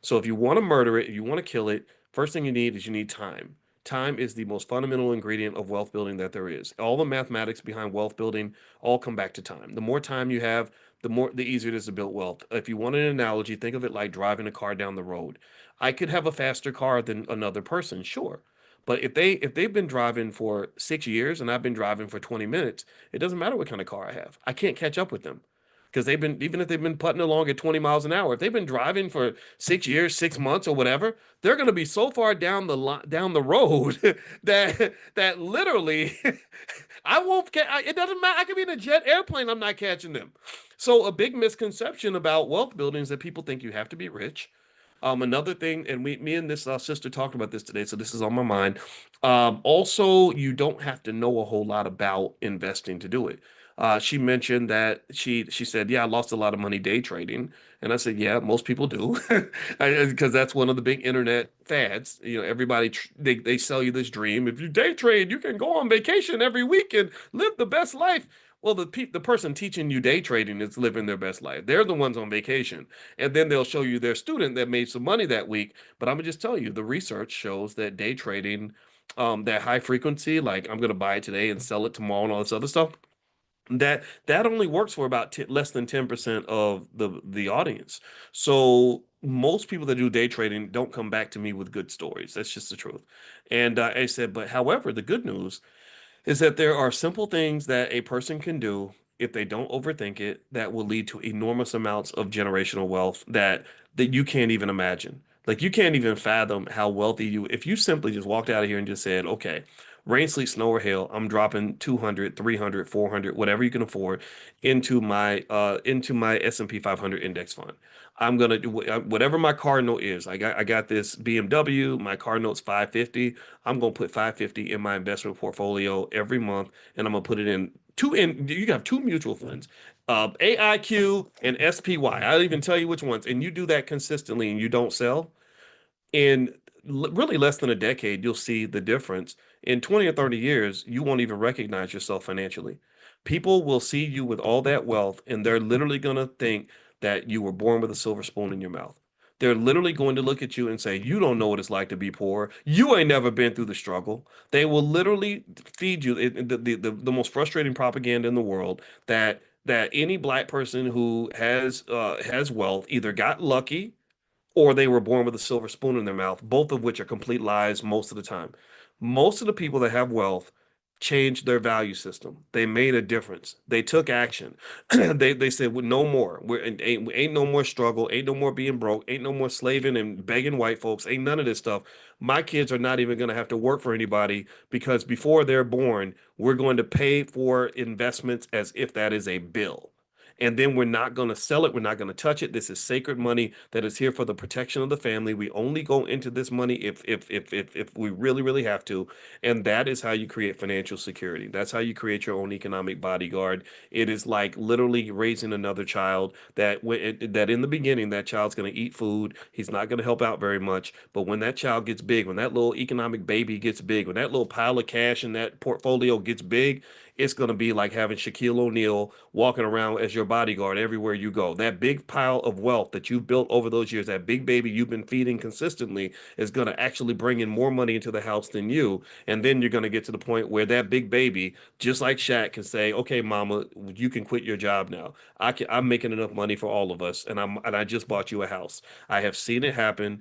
So if you want to murder it, if you want to kill it, first thing you need time. Time is the most fundamental ingredient of wealth building that there is. All the mathematics behind wealth building all come back to time. The more time you have, the easier it is to build wealth. If you want an analogy, think of it like driving a car down the road. I could have a faster car than another person, sure. But if they've been driving for 6 years and I've been driving for 20 minutes, it doesn't matter what kind of car I have. I can't catch up with them because they've been even if they've been putting along at 20 miles an hour, if they've been driving for 6 years, 6 months, or whatever, they're going to be so far down the road that literally I won't. It doesn't matter. I could be in a jet airplane. I'm not catching them. So a big misconception about wealth building is that people think you have to be rich. Another thing, and me and this sister talked about this today, so this is on my mind. Also, you don't have to know a whole lot about investing to do it. She mentioned that she said, "Yeah, I lost a lot of money day trading," and I said, "Yeah, most people do, because that's one of the big internet fads. You know, everybody they sell you this dream. If you day trade, you can go on vacation every week and live the best life." Well, the person teaching you day trading is living their best life. They're the ones on vacation, and then they'll show you their student that made some money that week. But I'm gonna just tell you, the research shows that day trading, that high frequency, like I'm gonna buy it today and sell it tomorrow and all this other stuff, that only works for about less than 10% of the audience. So most people that do day trading don't come back to me with good stories. That's just the truth. And I said, but however, the good news is that there are simple things that a person can do if they don't overthink it that will lead to enormous amounts of generational wealth that you can't even imagine. Like you can't even fathom how wealthy you if you simply just walked out of here and just said, "Okay, rain, sleet, snow or hail, I'm dropping 200, 300, 400, whatever you can afford into my S&P 500 index fund. I'm gonna do whatever my car note is. I got this BMW, my car note's 550. I'm gonna put 550 in my investment portfolio every month, and I'm gonna put it in two in you have two mutual funds, AIQ and SPY. I'll even tell you which ones, and you do that consistently and you don't sell in really less than a decade, you'll see the difference. In 20 or 30 years, you won't even recognize yourself financially. People will see you with all that wealth, and they're literally going to think that you were born with a silver spoon in your mouth. They're literally going to look at you and say, "You don't know what it's like to be poor. You ain't never been through the struggle." They will literally feed you the most frustrating propaganda in the world that any black person who has wealth either got lucky or they were born with a silver spoon in their mouth, both of which are complete lies most of the time. Most of the people that have wealth changed their value system. They made a difference. They took action. They said, well, no more. Ain't no more struggle. Ain't no more being broke. Ain't no more slaving and begging white folks. Ain't none of this stuff. My kids are not even going to have to work for anybody because before they're born, we're going to pay for investments as if that is a bill. And then we're not going to sell it. We're not going to touch it. This is sacred money that is here for the protection of the family. We only go into this money if we really, really have to. And that is how you create financial security. That's how you create your own economic bodyguard. It is like literally raising another child that in the beginning, that child's going to eat food. He's not going to help out very much. But when that child gets big, when that little economic baby gets big, when that little pile of cash in that portfolio gets big, it's going to be like having Shaquille O'Neal walking around as your bodyguard everywhere you go. That big pile of wealth that you've built over those years, that big baby you've been feeding consistently, is going to actually bring in more money into the house than you. And then you're going to get to the point where that big baby, just like Shaq, can say, "Okay, mama, you can quit your job now. I'm making enough money for all of us, and I just bought you a house." I have seen it happen.